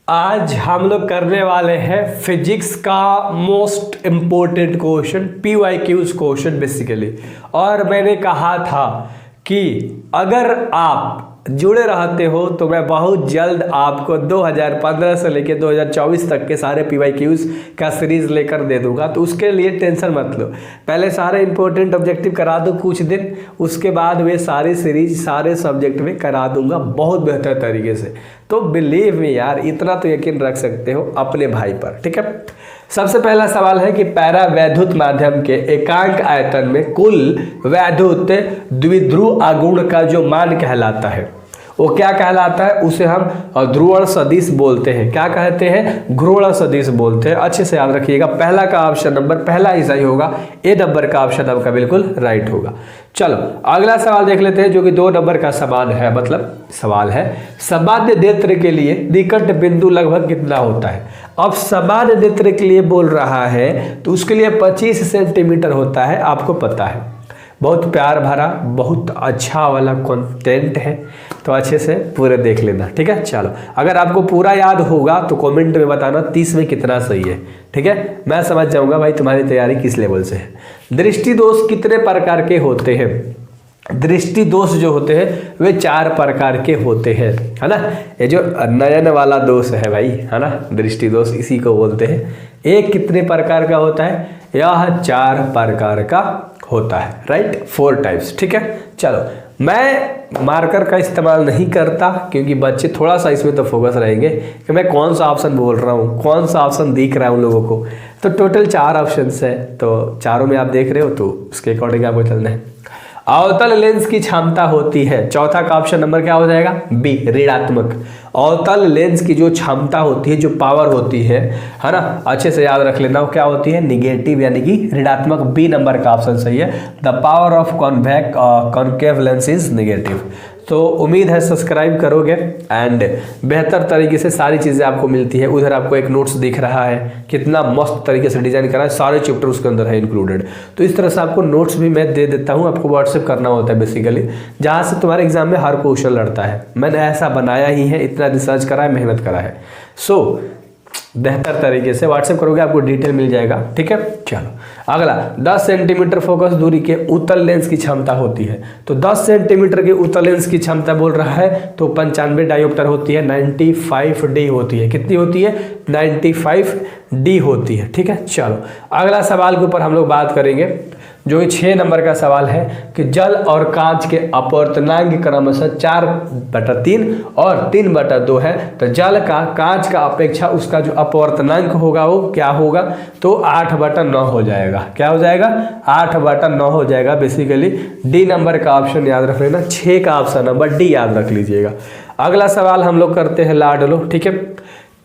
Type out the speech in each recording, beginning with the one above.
आज हम लोग करने वाले हैं फिजिक्स का most important question, PYQs question basically. और मैंने कहा था कि अगर आप जुड़े रहते हो तो मैं बहुत जल्द आपको 2015 से लेकर 2024 तक के सारे PYQs का सीरीज लेकर दे दूंगा। तो उसके लिए टेंशन मत लो, पहले सारे इंपॉर्टेंट ऑब्जेक्टिव करा दो कुछ दिन, उसके बाद वे सारी सीरीज सारे सब्जेक्ट में करा दूंगा बहुत बेहतर तरीके से। तो बिलीव मी यार, इतना तो यकीन रख सकते हो अपने भाई पर, ठीक है। सबसे पहला सवाल है कि पैरा वैद्युत माध्यम के एकांक आयतन में कुल वैद्युत द्विध्रुव आघूर्ण का जो मान कहलाता है वो क्या कहलाता है? उसे हम ध्रुवण सदिश बोलते हैं। क्या कहते हैं? ध्रुवण सदिश बोलते हैं। अच्छे से याद रखिएगा, पहला का ऑप्शन नंबर पहला ही सही होगा, ए नंबर का ऑप्शन आपका बिल्कुल राइट होगा। चलो अगला सवाल देख लेते हैं जो कि 2 नंबर का सवाल है, सवाल है सामान्य नेत्र के लिए निकट बिंदु लगभग कितना होता है। अब सामान्य नेत्र के लिए बोल रहा है तो उसके लिए 25 सेंटीमीटर होता है, आपको पता है। बहुत प्यार भरा बहुत अच्छा वाला कंटेंट है, तो अच्छे से पूरे देख लेना, ठीक है। चलो अगर आपको पूरा याद होगा तो कमेंट में बताना 30 में कितना सही है, ठीक है। मैं समझ जाऊंगा भाई तुम्हारी तैयारी किस लेवल से है। दृष्टि दोष कितने प्रकार के होते हैं? दृष्टि दोष जो होते हैं वे 4 प्रकार के होते हैं, है ना। ये जो नयन वाला दोष है भाई, है ना, दृष्टि दोष इसी को बोलते हैं। एक कितने प्रकार का होता है? यह 4 प्रकार का होता है, राइट, 4 टाइप्स, ठीक है। चलो मैं मार्कर का इस्तेमाल नहीं करता क्योंकि बच्चे थोड़ा सा इसमें तो फोकस रहेंगे कि मैं कौन सा ऑप्शन बोल रहा हूँ, कौन सा ऑप्शन दिख रहा है उन लोगों को। तो टोटल 4 ऑप्शन है, तो चारों में आप देख रहे हो तो उसके अकॉर्डिंग आपको चलना है। अवतल लेंस की क्षमता होती है, चौथा का ऑप्शन नंबर क्या हो जाएगा? बी, ऋणात्मक। अवतल लेंस की जो क्षमता होती है, जो पावर होती है ना, अच्छे से याद रख लेना, वो क्या होती है? निगेटिव यानी कि ऋणात्मक। बी नंबर का ऑप्शन सही है, the power of concave lens is negative. तो उम्मीद है सब्सक्राइब करोगे एंड बेहतर तरीके से सारी चीज़ें आपको मिलती है। उधर आपको एक नोट्स दिख रहा है, कितना मस्त तरीके से डिजाइन करा है, सारे चैप्टर उसके अंदर है इंक्लूडेड। तो इस तरह से आपको नोट्स भी मैं दे देता हूँ, आपको व्हाट्सएप करना होता है बेसिकली, जहाँ से तुम्हारे एग्जाम में हर क्वेश्चन लड़ता है। मैंने ऐसा बनाया ही है, इतना रिसर्च करा है, मेहनत करा है। सो बेहतर तरीके से व्हाट्सएप करोगे आपको डिटेल मिल जाएगा, ठीक है। चलो अगला, 10 सेंटीमीटर फोकस दूरी के उत्तल लेंस की क्षमता होती है। तो 10 सेंटीमीटर के उत्तल लेंस की क्षमता बोल रहा है तो 95 डायोप्टर होती है, 95D होती है। कितनी होती है? 95D होती है, ठीक है। चलो अगला सवाल के ऊपर हम लोग बात करेंगे जो कि 6 नंबर का सवाल है कि जल और कांच के अपवर्तनांक क्रमशः 4/3 और 3/2 है। तो जल का कांच का अपेक्षा उसका जो अपवर्तनांक होगा वो क्या होगा? तो 8/9 हो जाएगा। क्या हो जाएगा? 8/9 हो जाएगा बेसिकली। डी नंबर का ऑप्शन याद रख लेना, 6 का ऑप्शन नंबर डी याद रख लीजिएगा। अगला सवाल हम लोग करते हैं लाडलो, ठीक है।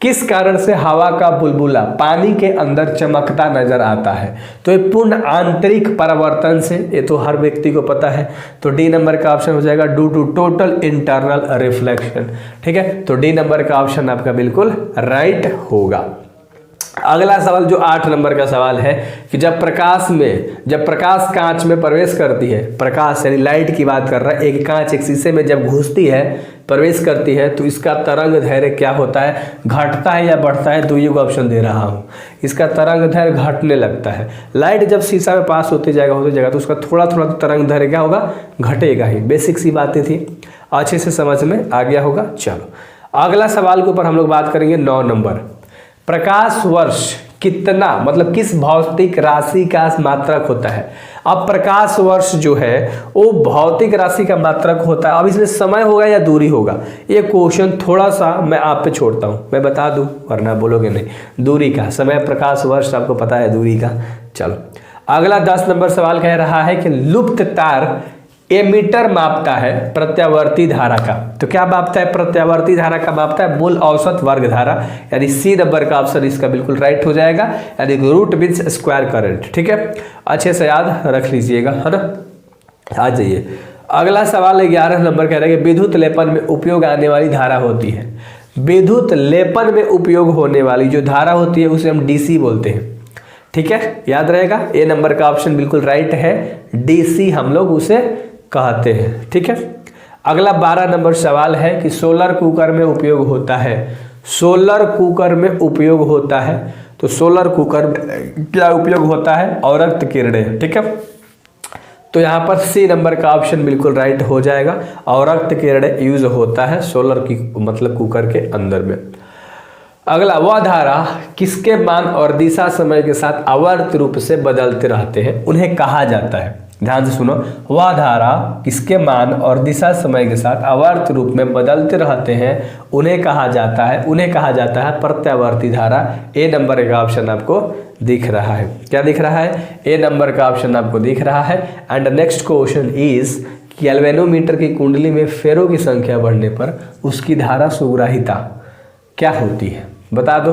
किस कारण से हवा का बुलबुला पानी के अंदर चमकता नजर आता है? तो ये पूर्ण आंतरिक परावर्तन से, ये तो हर व्यक्ति को पता है। तो डी नंबर का ऑप्शन हो जाएगा due to total internal reflection, ठीक है। तो डी नंबर का ऑप्शन आपका बिल्कुल राइट होगा। अगला सवाल जो 8 नंबर का सवाल है कि जब प्रकाश कांच में प्रवेश करती है, प्रकाश यानी लाइट की बात कर रहा है, एक कांच एक शीशे में जब घुसती है, प्रवेश करती है, तो इसका तरंग दैर्घ्य क्या होता है? घटता है या बढ़ता है? 2 ऑप्शन दे रहा हूँ। इसका तरंग दैर्घ्य घटने लगता है। लाइट जब शीशा में पास होते जाएगा तो उसका थोड़ा थोड़ा तरंग दैर्घ्य क्या होगा? घटेगा ही। बेसिक सी बातें थी, अच्छे से समझ में आ गया होगा। चलो अगला सवाल के ऊपर हम लोग बात करेंगे 9 नंबर। प्रकाश वर्ष कितना, मतलब किस भौतिक राशि का मात्रक होता है? अब प्रकाश वर्ष जो है वो भौतिक राशि का मात्रक होता है। अब इसमें समय होगा या दूरी होगा? ये क्वेश्चन थोड़ा सा मैं आप पे छोड़ता हूँ, मैं बता दूँ वरना बोलोगे नहीं। दूरी का, समय प्रकाश वर्ष आपको पता है दूरी का। चलो अगला 10 नंबर सवाल कह रहा है कि लुप्त तार एमीटर मापता है प्रत्यावर्ती धारा का। तो क्या मापता है? प्रत्यावर्ती धारा का मापता है मूल औसत वर्ग धारा, यानी सी नंबर का ऑप्शन इसका बिल्कुल राइट हो जाएगा, यानी रूट मीन्स स्क्वायर करंट, ठीक है। अच्छे से याद रख लीजिएगा, है ना। आ जाइए अगला सवाल 11 नंबर कह रहा है कि विद्युत लेपन में उपयोग आने वाली धारा होती है। विद्युत लेपन में उपयोग होने वाली जो धारा होती है उसे हम DC बोलते हैं, ठीक है, याद रहेगा। ए नंबर का ऑप्शन बिल्कुल राइट है, DC हम लोग उसे कहते हैं, ठीक है। अगला 12 नंबर सवाल है कि सोलर कुकर में उपयोग होता है। सोलर कुकर में उपयोग होता है। तो सोलर कुकर में क्या उपयोग होता है? अवरक्त किरणें। ठीक है, तो यहाँ पर सी नंबर का ऑप्शन बिल्कुल राइट हो जाएगा। अवरक्त किरणें यूज होता है सोलर की मतलब कुकर के अंदर में। अगला, वह धारा किसके मान और दिशा समय के साथ आवर्त रूप से बदलते रहते हैं, उन्हें कहा जाता है। ध्यान से सुनो, वह धारा किसके मान और दिशा समय के साथ आवर्त रूप में बदलते रहते हैं, उन्हें कहा जाता है, उन्हें कहा जाता है प्रत्यावर्ती धारा। ए नंबर का ऑप्शन आपको दिख रहा है। क्या दिख रहा है? ए नंबर का ऑप्शन आपको दिख रहा है। And next question is galvanometer की कुंडली में फेरों की संख्या बढ़ने पर उसकी धारा सुग्राहिता क्या होती है? बता दो,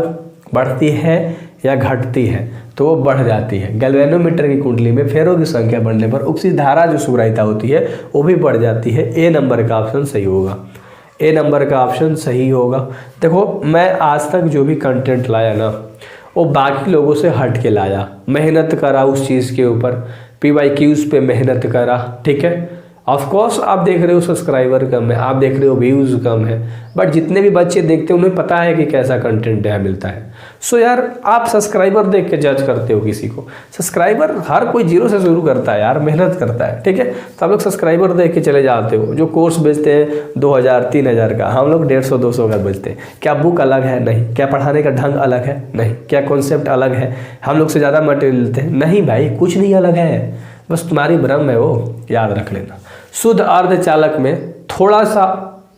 बढ़ती है या घटती है? तो वो बढ़ जाती है। गैल्वेनोमीटर की कुंडली में फेरों की संख्या बढ़ने पर उसकी धारा जो सुग्राहिता होती है वो भी बढ़ जाती है। ए नंबर का ऑप्शन सही होगा। ए नंबर का ऑप्शन सही होगा। देखो, मैं आज तक जो भी कंटेंट लाया ना वो बाकी लोगों से हट के लाया, मेहनत करा उस चीज़ के ऊपर, PYQs पे मेहनत करा। ठीक है, ऑफ कोर्स आप देख रहे हो सब्सक्राइबर कम है, आप देख रहे हो व्यूज़ कम है, बट जितने भी बच्चे देखते हैं उन्हें पता है कि कैसा कंटेंट यहाँ मिलता है। सो यार, आप सब्सक्राइबर देख के जज करते हो किसी को। सब्सक्राइबर हर कोई जीरो से शुरू करता है यार, मेहनत करता है। ठीक है, तो आप लोग सब्सक्राइबर देख के चले जाते हो। जो कोर्स बेचते हैं 2000-3000 का, हम लोग 150-200 का बेचते हैं। क्या बुक अलग है? नहीं। क्या पढ़ाने का ढंग अलग है? नहीं। क्या कॉन्सेप्ट अलग है? हम लोग से ज़्यादा मटेरियल लेते हैं? नहीं भाई, कुछ नहीं अलग है, बस तुम्हारी भ्रम है, वो याद रख लेना। शुद्ध अर्धचालक में थोड़ा सा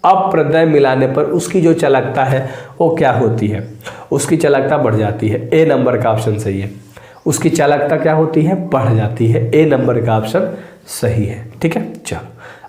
अप्रत्यय मिलाने पर उसकी जो चालकता है वो क्या होती है? उसकी चालकता बढ़ जाती है। ए नंबर का ऑप्शन सही है। उसकी चालकता क्या होती है? बढ़ जाती है। ए नंबर का ऑप्शन सही है। ठीक है, चलो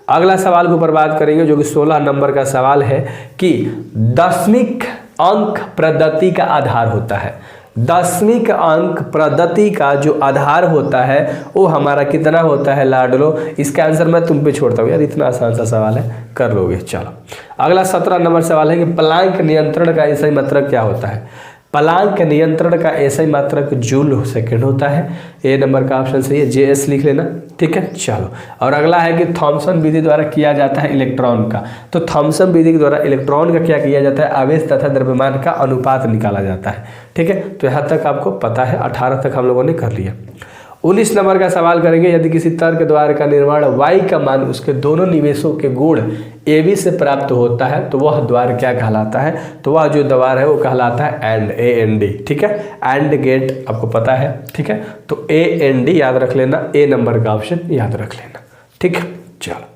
अगला सवाल के ऊपर बात करेंगे, जो कि 16 नंबर का सवाल है कि दशमिक अंक पद्धति का आधार होता है। दशमिक अंक पद्धति का जो आधार होता है वो हमारा कितना होता है लाडलो? इसका आंसर मैं तुम पे छोड़ता हूँ यार, इतना आसान सा सवाल है, कर लोगे। चलो अगला 17 नंबर सवाल है कि प्लांक नियंत्रण का ऐसा ही मात्रक क्या होता है? प्लांक नियंत्रण का ऐसा ही मात्रक जूल सेकंड होता है। ए नंबर का ऑप्शन सही है, JS लिख लेना। ठीक है, चलो। और अगला है कि थॉमसन विधि द्वारा किया जाता है इलेक्ट्रॉन का। तो थॉमसन विधि के द्वारा इलेक्ट्रॉन का क्या किया जाता है? आवेश तथा द्रव्यमान का अनुपात निकाला जाता है। ठीक है, तो यहाँ तक आपको पता है, 18 तक हम लोगों ने कर लिया। 19 नंबर का सवाल करेंगे, यदि किसी तर्क द्वार का निर्माण y का मान उसके दोनों निवेशों के गुण AB से प्राप्त होता है तो वह द्वार क्या कहलाता है? तो वह जो द्वार है वो कहलाता है एंड, AND। ठीक है, एंड गेट आपको पता है। ठीक है, तो AND याद रख लेना। ए नंबर का ऑप्शन याद रख लेना। ठीक है, चलो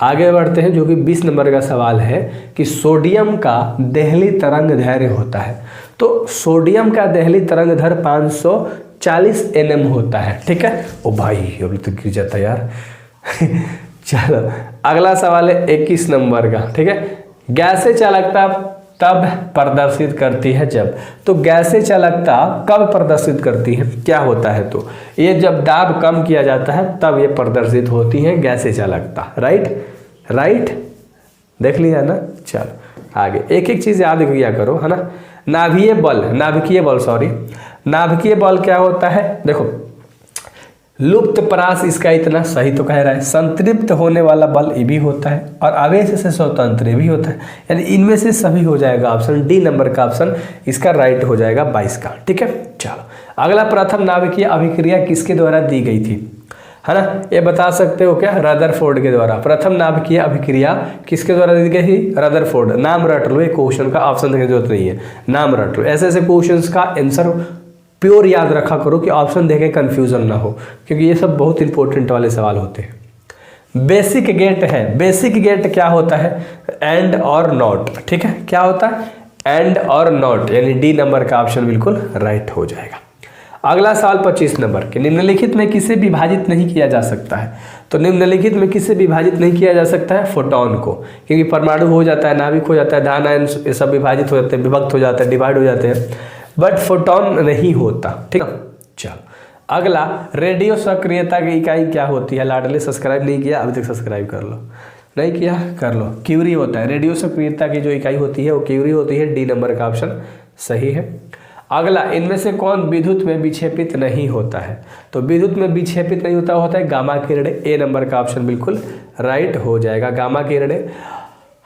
आगे बढ़ते हैं, जो कि 20 नंबर का सवाल है कि सोडियम का देहली तरंग दैर्घ्य होता है। तो सोडियम का देहली तरंग दैर्घ्य 540 nm होता है। ठीक है, ओ भाई अभी तो गिर जाता यार। चलो अगला सवाल है 21 नंबर का। ठीक है, गैसें चालकता तब प्रदर्शित करती है जब, तो गैसें चालकता कब प्रदर्शित करती है? क्या होता है? तो ये जब दाब कम किया जाता है तब ये प्रदर्शित होती है गैसें चालकता। राइट, देख लिया ना। चलो आगे एक एक चीज़ याद किया करो, है ना। नाभिकीय बल क्या होता है? देखो, लुप्त प्रास इसका इतना सही तो कह रहा है। संतृप्त होने वाला बल ये भी होता है और आवेश से स्वतंत्र भी होता है, यानी इनमें से सभी हो जाएगा। ऑप्शन डी नंबर का ऑप्शन इसका राइट हो जाएगा 22 का। ठीक है, चलो अगला, प्रथम नाभिकीय अभिक्रिया किसके द्वारा दी गई थी? है ना, ये बता सकते हो क्या? रदरफोर्ड के द्वारा। प्रथम नाभिकीय अभिक्रिया किसके द्वारा दी गई थी? रदरफोर्ड। नाम रट लो, ये क्वेश्चन का ऑप्शन देने की जरूरत नहीं है, नाम रट लो। ऐसे ऐसे क्वेश्चन का आंसर प्योर याद रखा करो कि ऑप्शन देके कंफ्यूजन ना हो, क्योंकि ये सब बहुत इंपॉर्टेंट वाले सवाल होते हैं। बेसिक गेट है। बेसिक गेट क्या होता है? एंड और नॉट। ठीक है, क्या होता है? एंड और नॉट, यानी डी नंबर का ऑप्शन बिल्कुल राइट हो जाएगा। अगला सवाल 25 नंबर के, निम्नलिखित में किसे विभाजित नहीं किया जा सकता है? तो निम्नलिखित में किसे विभाजित नहीं किया जा सकता है? फोटोन को, क्योंकि परमाणु हो जाता है, नाभिक हो जाता है, धान आयन ये सब विभाजित हो जाते हैं, विभक्त हो जाते हैं, डिवाइड हो जाते हैं, बट फोटोन नहीं होता। ठीक है, चलो अगला, रेडियो सक्रियता की इकाई क्या होती है? लाडले सब्सक्राइब नहीं किया अभी तक सब्सक्राइब कर लो, नहीं किया कर लो। क्यूरी होता है। रेडियो सक्रियता की जो इकाई होती है वो क्यूरी होती है। डी नंबर का ऑप्शन सही है। अगला, इनमें से कौन विद्युत में विक्षेपित नहीं होता है? तो विद्युत में विक्षेपित नहीं होता है गामा किरणें। ए नंबर का ऑप्शन बिल्कुल राइट हो जाएगा, गामा किरणें।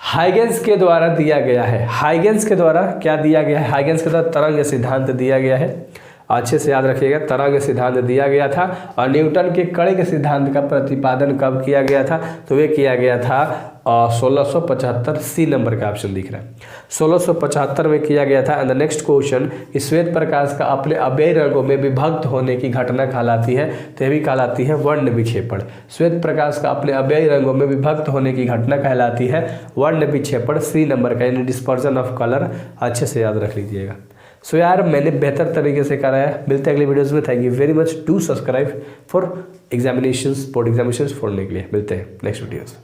हाइगेंस के द्वारा दिया गया है। हाइगेंस के द्वारा क्या दिया गया है? हाइगेंस के द्वारा तरंग सिद्धांत दिया गया है। अच्छे से याद रखिएगा, तरंग सिद्धांत दिया गया था। और न्यूटन के कड़े के सिद्धांत का प्रतिपादन कब किया गया था? तो वे किया गया था 1675। सी नंबर का ऑप्शन दिख रहा है, 1675 में किया गया था। एंड द नेक्स्ट क्वेश्चन, श्वेत प्रकाश का अपने अव्ययी रंगों में विभक्त होने की घटना कहलाती है, तो यह भी कहलाती है वर्ण विक्षेपण। श्वेत प्रकाश का अपने अव्ययी रंगों में विभक्त होने की घटना कहलाती है वर्ण विक्षेपण। सी नंबर का यानी डिस्पर्जन ऑफ कलर। अच्छे से याद रख लीजिएगा। सो यार मैंने बेहतर तरीके से कराया। मिलते हैं अगले वीडियोस में। Thank you very much. Do subscribe for examinations, board examinations पढ़ने के लिए। मिलते हैं नेक्स्ट वीडियोस।